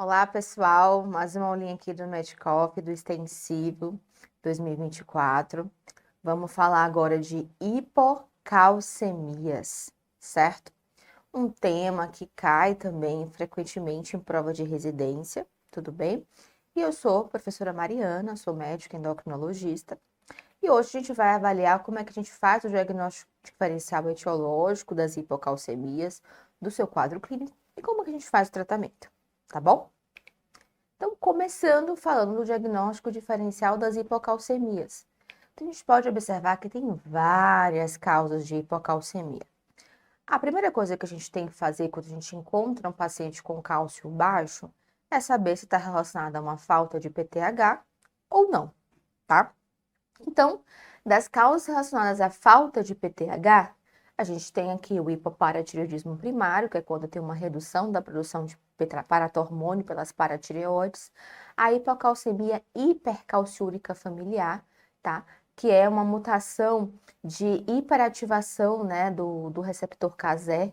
Olá, pessoal. Mais uma aulinha aqui do Medcoff, do Extensivo 2024. Vamos falar agora de hipocalcemias, certo? Um tema que cai também frequentemente em prova de residência, tudo bem? E eu sou a professora Mariana, sou médica endocrinologista. E hoje a gente vai avaliar como é que a gente faz o diagnóstico diferencial etiológico das hipocalcemias, do seu quadro clínico e como é que a gente faz o tratamento, tá bom? Então, começando falando do diagnóstico diferencial das hipocalcemias. Então, a gente pode observar que tem várias causas de hipocalcemia. A primeira coisa que a gente tem que fazer quando a gente encontra um paciente com cálcio baixo é saber se está relacionado a uma falta de PTH ou não, tá? Então, das causas relacionadas à falta de PTH, a gente tem aqui o hipoparatireoidismo primário, que é quando tem uma redução da produção de paratormônio pelas paratireoides, a hipocalcemia hipercalciúrica familiar, tá? Que é uma mutação de hiperativação, né, do receptor Kazr,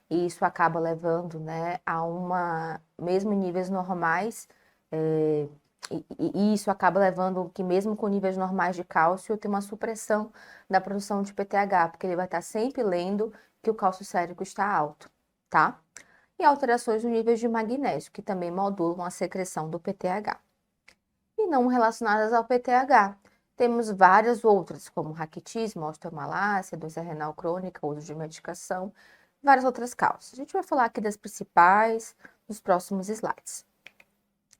e isso acaba levando, né, a mesmo em níveis normais, e isso acaba levando que mesmo com níveis normais de cálcio, tem uma supressão da produção de PTH, porque ele vai estar sempre lendo que o cálcio sérico está alto, tá? E alterações no nível de magnésio, que também modulam a secreção do PTH. E não relacionadas ao PTH, temos várias outras, como raquitismo, osteomalácia, doença renal crônica, uso de medicação, várias outras causas. A gente vai falar aqui das principais nos próximos slides.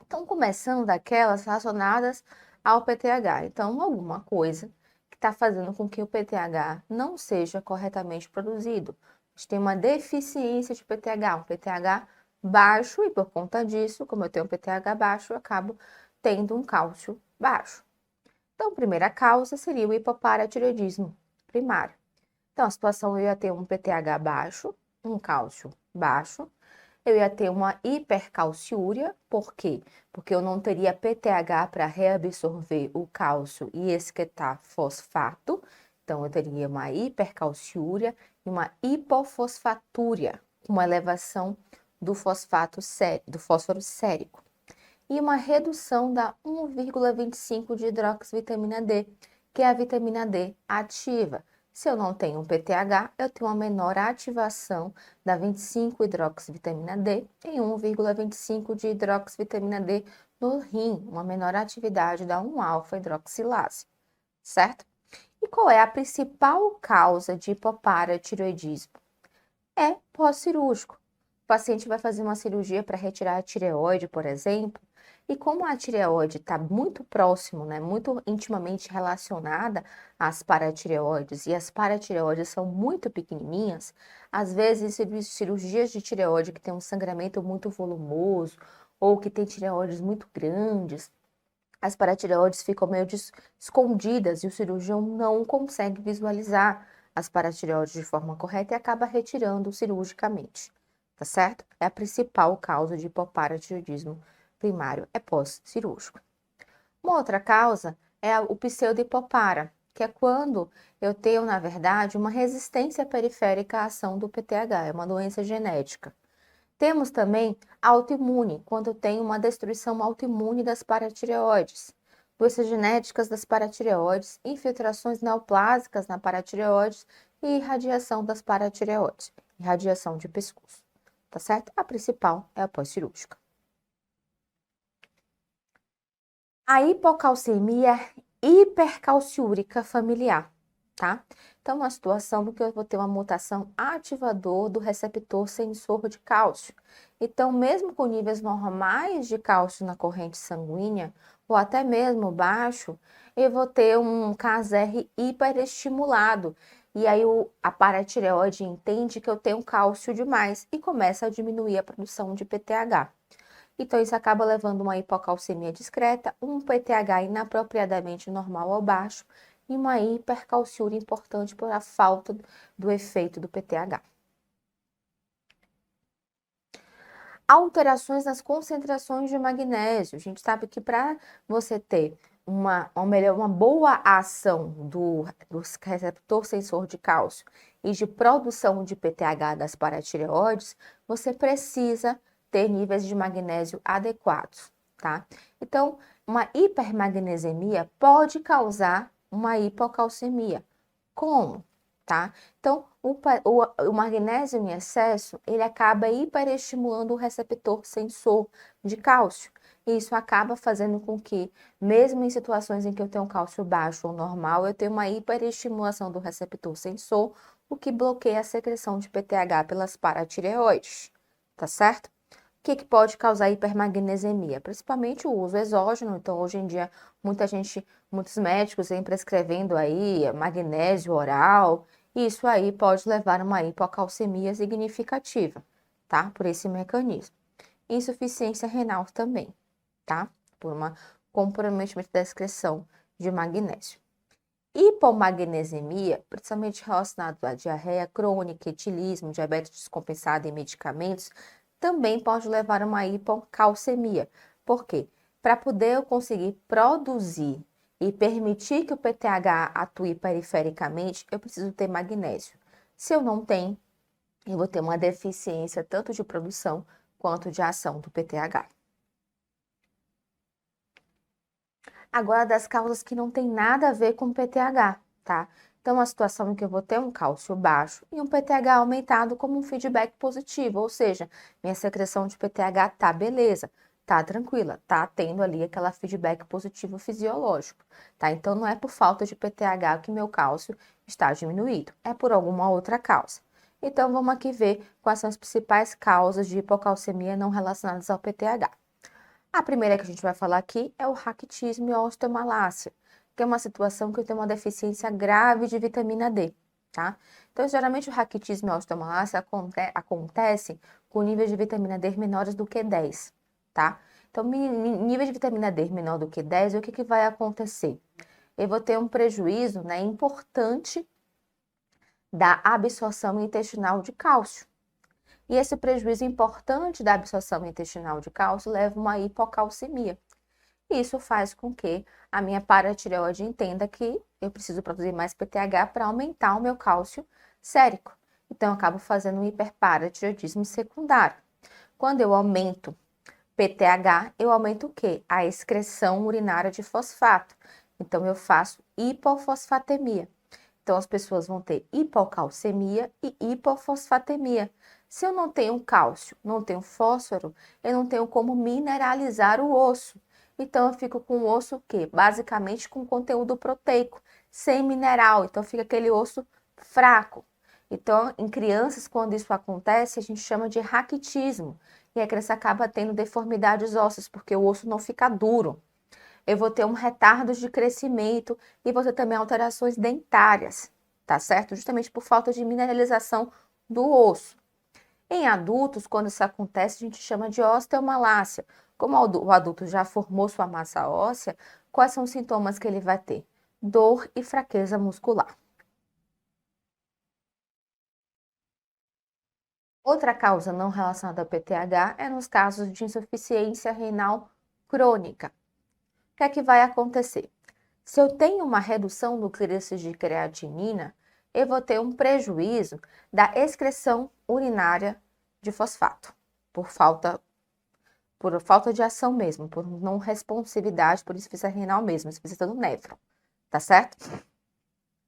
Então, começando daquelas relacionadas ao PTH. Então, alguma coisa que está fazendo com que o PTH não seja corretamente produzido. A gente tem uma deficiência de PTH, um PTH baixo, e por conta disso, como eu tenho um PTH baixo, eu acabo tendo um cálcio baixo. Então, a primeira causa seria o hipoparatireoidismo primário. Então, a situação eu ia ter um PTH baixo, um cálcio baixo, eu ia ter uma hipercalciúria, por quê? Porque eu não teria PTH para reabsorver o cálcio e excretar fosfato, então eu teria uma hipercalciúria e uma hipofosfatúria, uma elevação do fósforo sérico, e uma redução da 1,25 de hidroxivitamina D, que é a vitamina D ativa. Se eu não tenho um PTH, eu tenho uma menor ativação da 25-hidroxivitamina D em 1,25 de hidroxivitamina D no rim, uma menor atividade da 1-alfa-hidroxilase, certo? E qual é a principal causa de hipoparatireoidismo? É pós-cirúrgico. O paciente vai fazer uma cirurgia para retirar a tireoide, por exemplo, e como a tireoide está muito próximo, né, muito intimamente relacionada às paratireoides, e as paratireoides são muito pequenininhas, às vezes cirurgias de tireoide que tem um sangramento muito volumoso, ou que tem tireoides muito grandes, as paratireoides ficam meio escondidas e o cirurgião não consegue visualizar as paratireoides de forma correta e acaba retirando cirurgicamente, tá certo? É a principal causa de hipoparatireoidismo primário, é pós-cirúrgico. Uma outra causa é o pseudo-hipopara, que é quando eu tenho, na verdade, uma resistência periférica à ação do PTH, é uma doença genética. Temos também autoimune, quando tem uma destruição autoimune das paratireoides, doenças genéticas das paratireoides, infiltrações neoplásicas na paratireoides e irradiação das paratireoides, irradiação de pescoço, tá certo? A principal é a pós-cirúrgica. A hipocalcemia hipercalciúrica familiar, tá? Então, uma situação em que eu vou ter uma mutação ativador do receptor sensor de cálcio. Então, mesmo com níveis normais de cálcio na corrente sanguínea, ou até mesmo baixo, eu vou ter um Kazr hiperestimulado. E aí, a paratireoide entende que eu tenho cálcio demais e começa a diminuir a produção de PTH. Então, isso acaba levando uma hipocalcemia discreta, um PTH inapropriadamente normal ou baixo e uma hipercalciúria importante por a falta do efeito do PTH. Alterações nas concentrações de magnésio. A gente sabe que para você ter uma boa ação do receptor sensor de cálcio e de produção de PTH das paratireoides, você precisa ter níveis de magnésio adequados, tá? Então, uma hipermagnesemia pode causar uma hipocalcemia. Como? Tá? Então, o magnésio em excesso, ele acaba hiperestimulando o receptor sensor de cálcio. E isso acaba fazendo com que, mesmo em situações em que eu tenho cálcio baixo ou normal, eu tenho uma hiperestimulação do receptor sensor, o que bloqueia a secreção de PTH pelas paratireoides, tá certo? O que pode causar hipermagnesemia? Principalmente o uso exógeno. Então, hoje em dia, muitos médicos vêm prescrevendo aí magnésio oral. E isso aí pode levar a uma hipocalcemia significativa, tá? Por esse mecanismo. Insuficiência renal também, tá? Por um comprometimento da excreção de magnésio. Hipomagnesemia, principalmente relacionado à diarreia crônica, etilismo, diabetes descompensada e medicamentos, também pode levar a uma hipocalcemia. Por quê? Para poder eu conseguir produzir e permitir que o PTH atue perifericamente, eu preciso ter magnésio. Se eu não tenho, eu vou ter uma deficiência tanto de produção quanto de ação do PTH. Agora, das causas que não tem nada a ver com PTH, tá? Então, a situação em que eu vou ter um cálcio baixo e um PTH aumentado como um feedback positivo, ou seja, minha secreção de PTH tá beleza, tá tranquila, tá tendo ali aquela feedback positivo fisiológico, tá? Então, não é por falta de PTH que meu cálcio está diminuído, é por alguma outra causa. Então, vamos aqui ver quais são as principais causas de hipocalcemia não relacionadas ao PTH. A primeira que a gente vai falar aqui é o raquitismo e a osteomalácia, que é uma situação que eu tenho uma deficiência grave de vitamina D, tá? Então, geralmente o raquitismo e a osteomalácia acontecem com níveis de vitamina D menores do que 10, tá? Então, nível de vitamina D menor do que 10, o que vai acontecer? Eu vou ter um prejuízo, né, importante da absorção intestinal de cálcio. E esse prejuízo importante da absorção intestinal de cálcio leva a uma hipocalcemia. Isso faz com que a minha paratireoide entenda que eu preciso produzir mais PTH para aumentar o meu cálcio sérico. Então, eu acabo fazendo um hiperparatireoidismo secundário. Quando eu aumento PTH, eu aumento o quê? A excreção urinária de fosfato. Então, eu faço hipofosfatemia. Então, as pessoas vão ter hipocalcemia e hipofosfatemia. Se eu não tenho cálcio, não tenho fósforo, eu não tenho como mineralizar o osso. Então, eu fico com o osso o quê? Basicamente com conteúdo proteico, sem mineral. Então, fica aquele osso fraco. Então, em crianças, quando isso acontece, a gente chama de raquitismo. E a criança acaba tendo deformidades ósseas, porque o osso não fica duro. Eu vou ter um retardo de crescimento e vou ter também alterações dentárias, tá certo? Justamente por falta de mineralização do osso. Em adultos, quando isso acontece, a gente chama de osteomalácia. Como o adulto já formou sua massa óssea, quais são os sintomas que ele vai ter? Dor e fraqueza muscular. Outra causa não relacionada ao PTH é nos casos de insuficiência renal crônica. O que é que vai acontecer? Se eu tenho uma redução no clearances de creatinina, eu vou ter um prejuízo da excreção urinária de fosfato, por falta de ação mesmo, por não responsividade, por insuficiência renal mesmo, insuficiência do néfron, tá certo?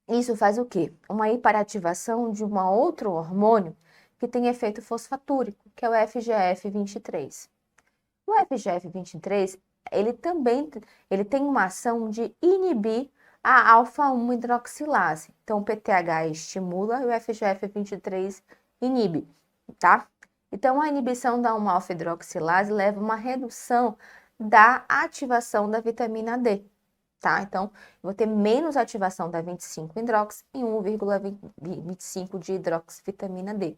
Isso faz o quê? Uma hiperativação de um outro hormônio que tem efeito fosfatúrico, que é o FGF23. O FGF23, ele tem uma ação de inibir a alfa-1 hidroxilase. Então, o PTH estimula e o FGF23 inibe, tá? Então, a inibição da 1-alfa hidroxilase leva a uma redução da ativação da vitamina D, tá? Então, eu vou ter menos ativação da 25-hidrox e 1,25 de hidroxivitamina D,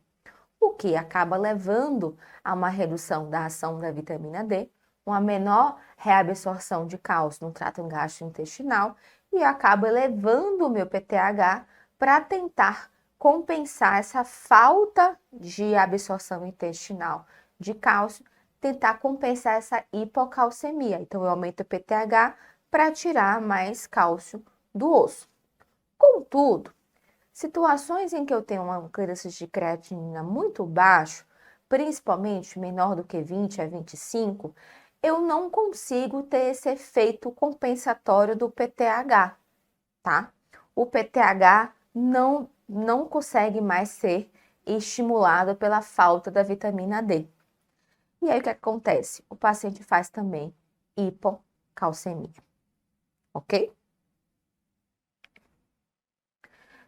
o que acaba levando a uma redução da ação da vitamina D, uma menor reabsorção de cálcio no trato gastrointestinal e acaba elevando o meu PTH para tentar compensar essa falta de absorção intestinal de cálcio, tentar compensar essa hipocalcemia. Então, eu aumento o PTH para tirar mais cálcio do osso. Contudo, situações em que eu tenho uma clearance de creatinina muito baixo principalmente menor do que 20 a 25, eu não consigo ter esse efeito compensatório do PTH, tá? O PTH não consegue mais ser estimulado pela falta da vitamina D. E aí o que acontece? O paciente faz também hipocalcemia, ok?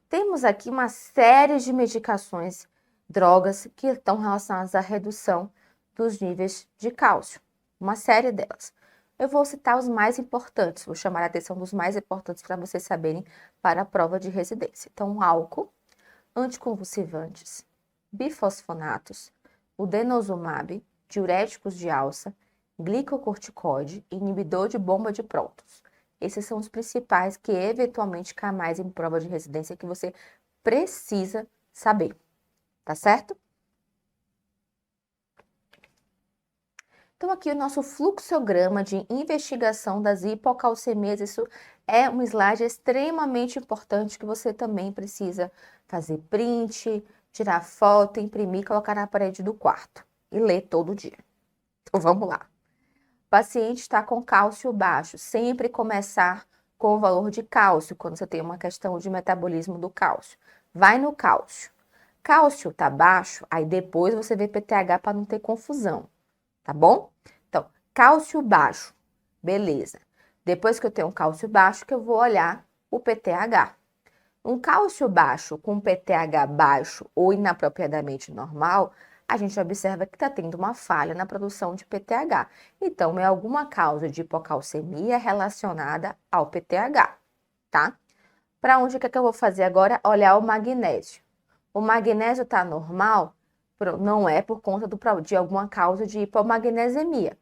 Temos aqui uma série de medicações, drogas que estão relacionadas à redução dos níveis de cálcio, uma série delas. Eu vou citar os mais importantes, vou chamar a atenção dos mais importantes para vocês saberem para a prova de residência. Então, álcool, anticonvulsivantes, bifosfonatos, o denosumab, diuréticos de alça, glicocorticoide, inibidor de bomba de prótons. Esses são os principais que eventualmente caem mais em prova de residência que você precisa saber, tá certo? Então, aqui o nosso fluxograma de investigação das hipocalcemias, isso é um slide extremamente importante que você também precisa fazer print, tirar foto, imprimir, colocar na parede do quarto e ler todo dia. Então, vamos lá. O paciente está com cálcio baixo, sempre começar com o valor de cálcio, quando você tem uma questão de metabolismo do cálcio. Vai no cálcio. Cálcio está baixo, aí depois você vê PTH para não ter confusão. Tá bom? Então, cálcio baixo, beleza. Depois que eu tenho um cálcio baixo, que eu vou olhar o PTH. Um cálcio baixo com PTH baixo ou inapropriadamente normal, a gente observa que está tendo uma falha na produção de PTH. Então, é alguma causa de hipocalcemia relacionada ao PTH, tá? Para onde que eu vou fazer agora? Olhar o magnésio. O magnésio está normal? Não é por conta de alguma causa de hipomagnesemia.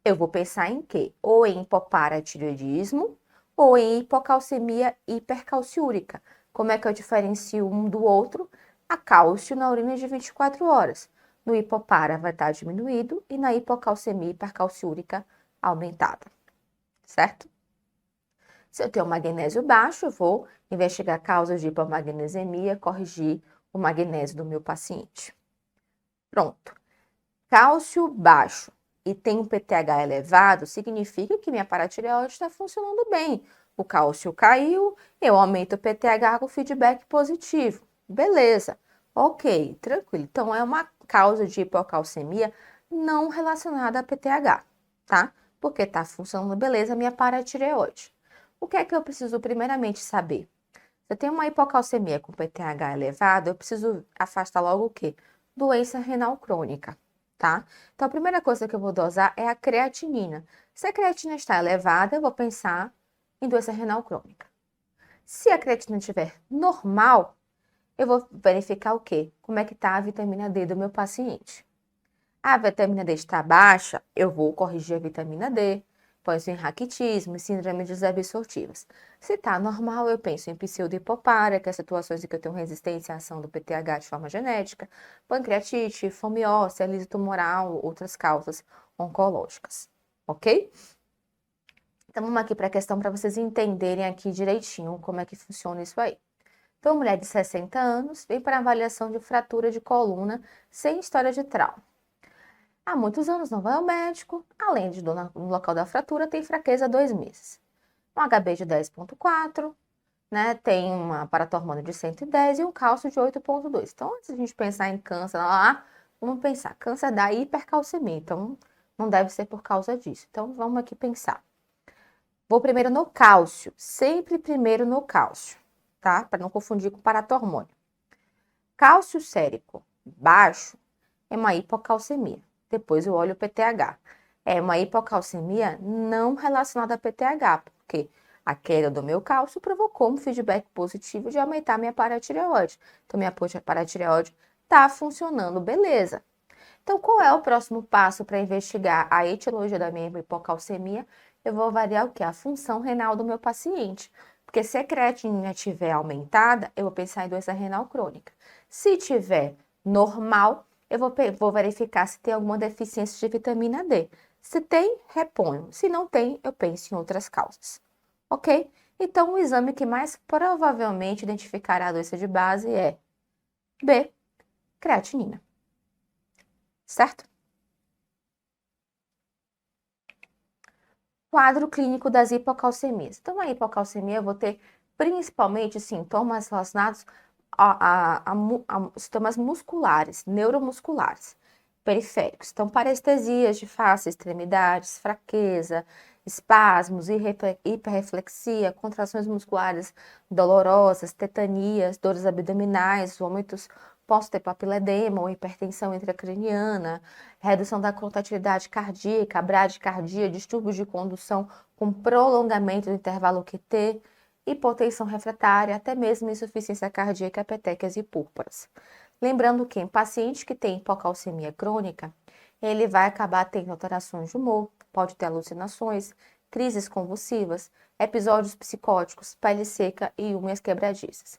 Eu vou pensar em quê? Ou em hipoparatireoidismo ou em hipocalcemia hipercalciúrica. Como é que eu diferencio um do outro? A cálcio na urina de 24 horas. No hipopara vai estar diminuído e na hipocalcemia hipercalciúrica aumentada. Certo? Se eu tenho magnésio baixo, eu vou investigar causas de hipomagnesemia, corrigir o magnésio do meu paciente. Pronto. Cálcio baixo e tem um PTH elevado, significa que minha paratireoide está funcionando bem. O cálcio caiu, eu aumento o PTH com feedback positivo. Beleza. Ok, tranquilo. Então, é uma causa de hipocalcemia não relacionada a PTH, tá? Porque está funcionando beleza a minha paratireoide. O que é que eu preciso primeiramente saber? Se eu tenho uma hipocalcemia com PTH elevado, eu preciso afastar logo o quê? Doença renal crônica, tá? Então, a primeira coisa que eu vou dosar é a creatinina. Se a creatina está elevada, eu vou pensar em doença renal crônica. Se a creatina estiver normal, eu vou verificar o quê? Como é que está a vitamina D do meu paciente. A vitamina D está baixa, eu vou corrigir a vitamina D. Penso em raquitismo e síndrome de absortivas. Se está normal, eu penso em pseudohipopara, que é situações em que eu tenho resistência à ação do PTH de forma genética, pancreatite, fome óssea, lise tumoral, outras causas oncológicas, ok? Então, vamos aqui para a questão para vocês entenderem aqui direitinho como é que funciona isso aí. Então, mulher de 60 anos vem para avaliação de fratura de coluna sem história de trauma. Há muitos anos não vai ao médico, além de dor no local da fratura, tem fraqueza há 2 meses. Um HB de 10,4, né? Tem uma paratormônio de 110 e um cálcio de 8,2. Então, antes de a gente pensar em câncer lá, vamos pensar, câncer da hipercalcemia. Então, não deve ser por causa disso. Então, vamos aqui pensar. Vou primeiro no cálcio, sempre primeiro no cálcio, tá? Para não confundir com paratormônio. Cálcio sérico baixo é uma hipocalcemia. Depois eu olho o PTH. É uma hipocalcemia não relacionada a PTH, porque a queda do meu cálcio provocou um feedback positivo de aumentar minha paratireoide. Então, minha paratireoide está funcionando, beleza. Então, qual é o próximo passo para investigar a etiologia da minha hipocalcemia? Eu vou avaliar o que? A função renal do meu paciente. Porque se a creatinina estiver aumentada, eu vou pensar em doença renal crônica. Se tiver normal, eu vou verificar se tem alguma deficiência de vitamina D. Se tem, reponho. Se não tem, eu penso em outras causas. Ok? Então, o exame que mais provavelmente identificará a doença de base é B, creatinina. certo? Quadro clínico das hipocalcemias. Então, a hipocalcemia eu vou ter principalmente sintomas relacionados a sintomas musculares, neuromusculares, periféricos. Então, parestesias de face, extremidades, fraqueza, espasmos, hiperreflexia, contrações musculares dolorosas, tetanias, dores abdominais, vômitos, posso ter papiledema ou hipertensão intracraniana, redução da contratilidade cardíaca, bradicardia, distúrbios de condução com prolongamento do intervalo QT, hipotensão refratária, até mesmo insuficiência cardíaca, petequias e púrpuras. Lembrando que em paciente que tem hipocalcemia crônica, ele vai acabar tendo alterações de humor, pode ter alucinações, crises convulsivas, episódios psicóticos, pele seca e unhas quebradiças.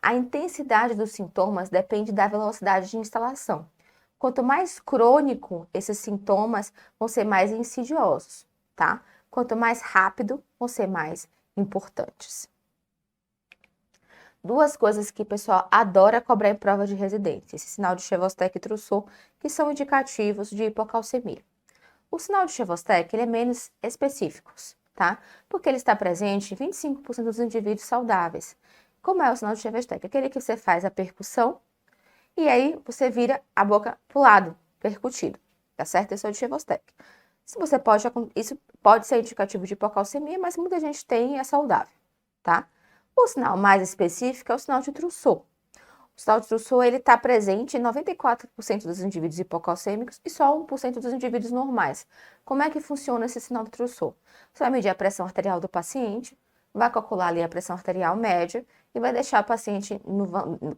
A intensidade dos sintomas depende da velocidade de instalação. Quanto mais crônico esses sintomas, vão ser mais insidiosos, tá? Quanto mais rápido, vão ser mais importantes. Duas coisas que o pessoal adora cobrar em prova de residência: esse sinal de Chevostek e Trousseau, que são indicativos de hipocalcemia. O sinal de Chevostek ele é menos específico, tá? Porque ele está presente em 25% dos indivíduos saudáveis. Como é o sinal de Chevostek? Aquele que você faz a percussão e aí você vira a boca para o lado, percutido, tá certo? Esse é o de Chevostek. Isso pode ser indicativo de hipocalcemia, mas muita gente tem e é saudável, tá? O sinal mais específico é o sinal de Trousseau. O sinal de Trousseau ele está presente em 94% dos indivíduos hipocalcêmicos e só 1% dos indivíduos normais. Como é que funciona esse sinal de Trousseau? Você vai medir a pressão arterial do paciente, vai calcular ali a pressão arterial média e vai deixar o paciente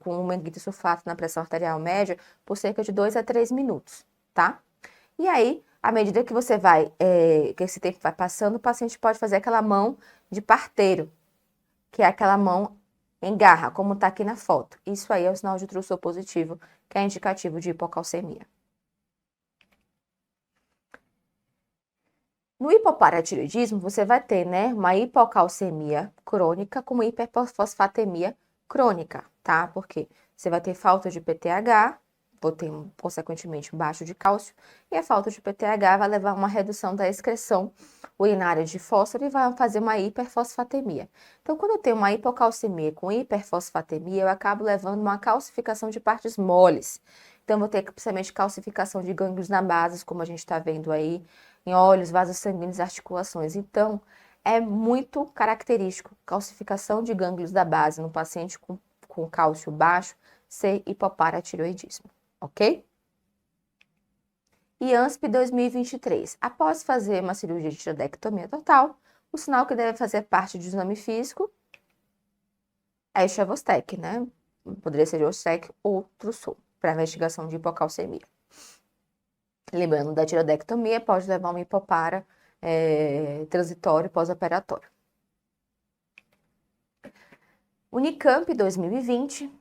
com um manguito sulfato na pressão arterial média por cerca de 2 a 3 minutos, tá? E aí, à medida que que esse tempo vai passando, o paciente pode fazer aquela mão de parteiro, que é aquela mão em garra, como está aqui na foto. Isso aí é o sinal de Trousseau positivo, que é indicativo de hipocalcemia. No hipoparatiroidismo, você vai ter, né, uma hipocalcemia crônica com uma hiperfosfatemia crônica, tá? Porque você vai ter falta de PTH, vou ter, consequentemente, baixo de cálcio, e a falta de PTH vai levar a uma redução da excreção urinária de fósforo e vai fazer uma hiperfosfatemia. Então, quando eu tenho uma hipocalcemia com hiperfosfatemia, eu acabo levando uma calcificação de partes moles. Então, eu vou ter principalmente calcificação de gânglios na base, como a gente está vendo aí, em olhos, vasos sanguíneos e articulações. Então, é muito característico calcificação de gânglios da base no paciente com cálcio baixo ser hipoparatiroidismo, ok? E ANSP 2023. Após fazer uma cirurgia de tiroidectomia total, o sinal que deve fazer parte do exame físico é Chevostek, né? Poderia ser Chevostek ou Trousseau, para investigação de hipocalcemia. Lembrando da tiroidectomia, pode levar uma hipopara transitório pós-operatório. Unicamp 2020,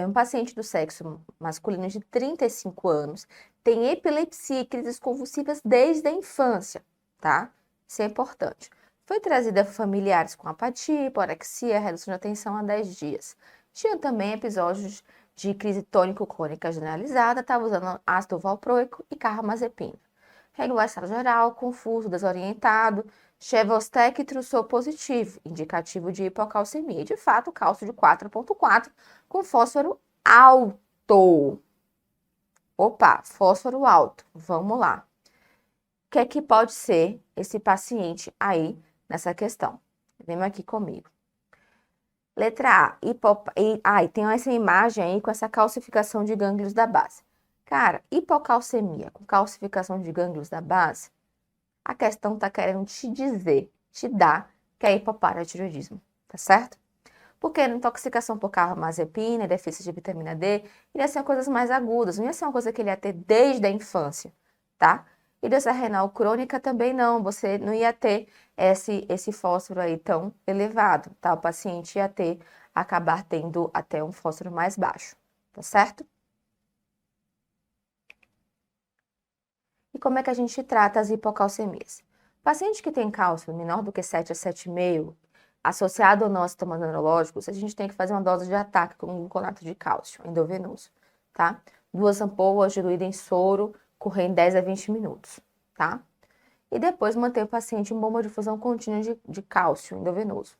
um paciente do sexo masculino de 35 anos tem epilepsia e crises convulsivas desde a infância, tá? Isso é importante. Foi trazida por familiares com apatia, hiporexia, redução de atenção há 10 dias. Tinha também episódios de crise tônico-clônica generalizada, estava usando ácido valproico e carbamazepina. Regular estado geral, confuso, desorientado, Chevostek e Trousseau positivo, indicativo de hipocalcemia. E, de fato, cálcio de 4,4 com fósforo alto. Opa, fósforo alto. Vamos lá. O que é que pode ser esse paciente aí nessa questão? Vem aqui comigo. Letra A, e tem essa imagem aí com essa calcificação de gânglios da base. Cara, hipocalcemia com calcificação de gânglios da base, a questão tá querendo te dizer, te dar que é hipoparatiroidismo, tá certo? Porque na intoxicação por carbamazepina, déficit de vitamina D, iria ser coisas mais agudas, não ia ser uma coisa que ele ia ter desde a infância, tá? E doença renal crônica também não, você não ia ter esse fósforo aí tão elevado, tá? O paciente ia acabar tendo até um fósforo mais baixo, tá certo? E como é que a gente trata as hipocalcemias? Paciente que tem cálcio menor do que 7 a 7,5, associado ou não a sintomas neurológicos, a gente tem que fazer uma dose de ataque com gluconato de cálcio endovenoso, tá? 2 ampolas diluídas em soro correr em 10 a 20 minutos, tá? E depois manter o paciente em bomba de difusão contínua de cálcio endovenoso,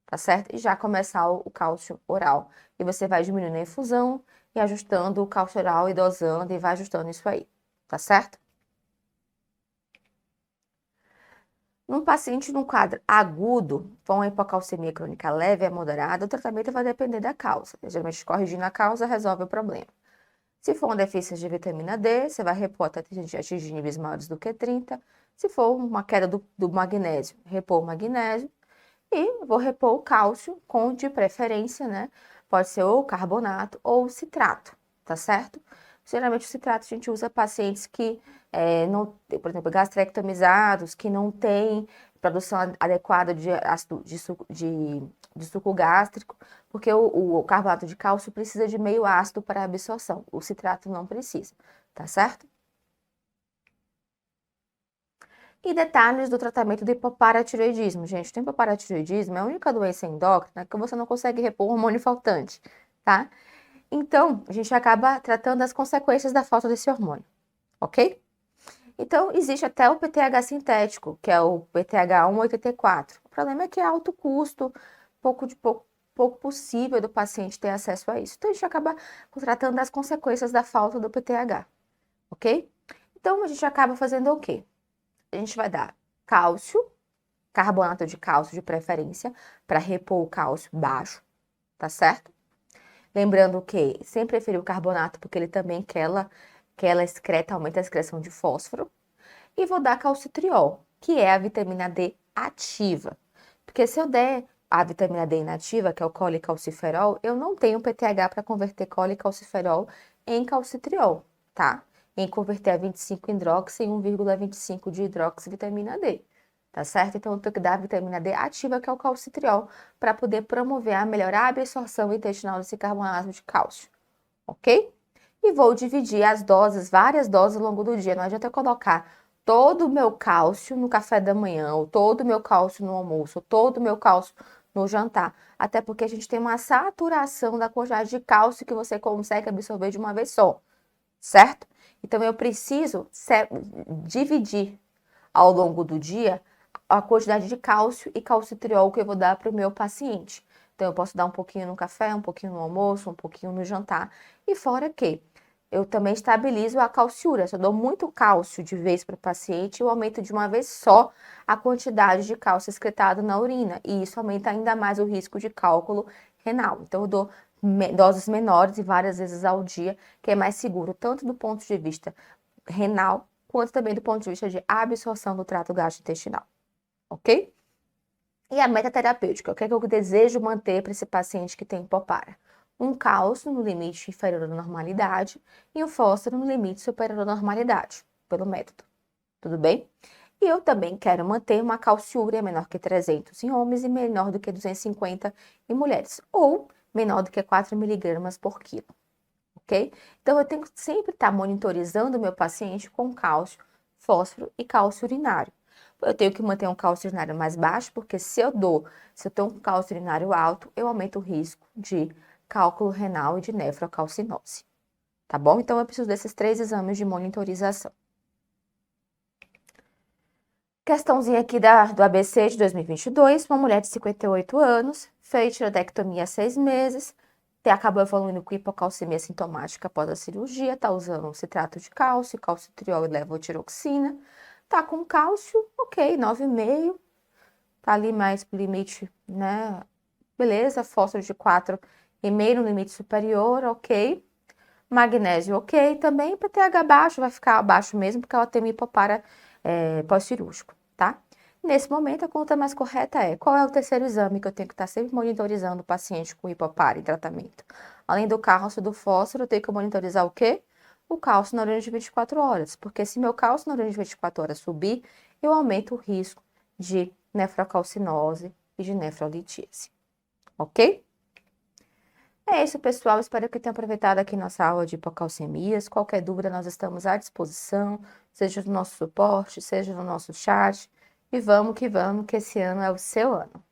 tá certo? E já começar o cálcio oral. E você vai diminuindo a infusão e ajustando o cálcio oral e dosando e vai ajustando isso aí, tá certo? Num paciente num quadro agudo, com hipocalcemia crônica leve a moderada, o tratamento vai depender da causa. Geralmente, corrigindo a causa, resolve o problema. Se for uma deficiência de vitamina D, você vai repor até atingir níveis maiores do que 30. Se for uma queda do magnésio, repor o magnésio. E vou repor o cálcio com, de preferência, né? Pode ser ou carbonato ou citrato, tá certo? Geralmente o citrato a gente usa pacientes que não, por exemplo, gastrectomizados, que não têm produção adequada de ácido de suco gástrico, porque o carbonato de cálcio precisa de meio ácido para absorção. O citrato não precisa, tá certo? E detalhes do tratamento do hipoparatiroidismo. Gente, o hipoparatiroidismo é a única doença endócrina que você não consegue repor hormônio faltante, tá? Então, a gente acaba tratando as consequências da falta desse hormônio, ok? Então, existe até o PTH sintético, que é o PTH 184. O problema é que é alto custo, pouco possível do paciente ter acesso a isso. Então, a gente acaba tratando as consequências da falta do PTH, ok? Então, a gente acaba fazendo o quê? A gente vai dar cálcio, carbonato de cálcio de preferência, para repor o cálcio baixo, tá certo? Lembrando que sempre preferir o carbonato, porque ele também excreta, aumenta a excreção de fósforo. E vou dar calcitriol, que é a vitamina D ativa. Porque se eu der a vitamina D inativa, que é o colecalciferol, eu não tenho PTH para converter colecalciferol em calcitriol, tá? Em converter a 25-hidroxi em 1,25 de hidroxivitamina D, tá certo? Então, eu tenho que dar a vitamina D ativa, que é o calcitriol, para poder promover a melhorar a absorção intestinal desse carbonato de cálcio, ok? E vou dividir as doses, várias doses ao longo do dia. Não adianta eu colocar todo o meu cálcio no café da manhã, ou todo o meu cálcio no almoço, ou todo o meu cálcio no jantar. Até porque a gente tem uma saturação da quantidade de cálcio que você consegue absorver de uma vez só, certo? Então eu preciso dividir ao longo do dia a quantidade de cálcio e calcitriol que eu vou dar para o meu paciente. Então eu posso dar um pouquinho no café, um pouquinho no almoço, um pouquinho no jantar. E fora que eu também estabilizo a calciúria. Se eu dou muito cálcio de vez para o paciente, eu aumento de uma vez só a quantidade de cálcio excretado na urina. E isso aumenta ainda mais o risco de cálculo renal. Então, eu dou doses menores e várias vezes ao dia, que é mais seguro, tanto do ponto de vista renal, quanto também do ponto de vista de absorção do trato gastrointestinal. Ok? E a meta terapêutica, o que é que eu desejo manter para esse paciente que tem hipopara? Um cálcio no limite inferior à normalidade e um fósforo no limite superior à normalidade, pelo método. Tudo bem? E eu também quero manter uma calciúria menor que 300 em homens e menor do que 250 em mulheres, ou menor do que 4 miligramas por quilo, ok? Então, eu tenho que sempre estar monitorizando o meu paciente com cálcio, fósforo e cálcio urinário. Eu tenho que manter um cálcio urinário mais baixo, porque se eu tenho um cálcio urinário alto, eu aumento o risco de cálculo renal e de nefrocalcinose. Tá bom? Então, eu preciso desses 3 exames de monitorização. Questãozinha aqui do ABC de 2022, uma mulher de 58 anos, fez tiroidectomia há 6 meses, acabou evoluindo com hipocalcemia sintomática após a cirurgia, tá usando citrato de cálcio, calcitriol e levotiroxina, tá com cálcio, ok, 9,5, tá ali mais pro limite, né, beleza, fósforo de 4,5 no limite superior, ok, magnésio, ok, também PTH baixo, vai ficar abaixo mesmo, porque ela tem um hipopara pós-cirúrgico, tá? Nesse momento, a conta mais correta é: qual é o terceiro exame que eu tenho que estar sempre monitorizando o paciente com hipopara em tratamento? Além do cálcio e do fósforo, eu tenho que monitorizar o quê? O cálcio na urina de 24 horas, porque se meu cálcio na urina de 24 horas subir, eu aumento o risco de nefrocalcinose e de nefrolitíase, ok? É isso, pessoal. Espero que tenham aproveitado aqui nossa aula de hipocalcemias. Qualquer dúvida, nós estamos à disposição, seja no nosso suporte, seja no nosso chat. E vamos, que esse ano é o seu ano.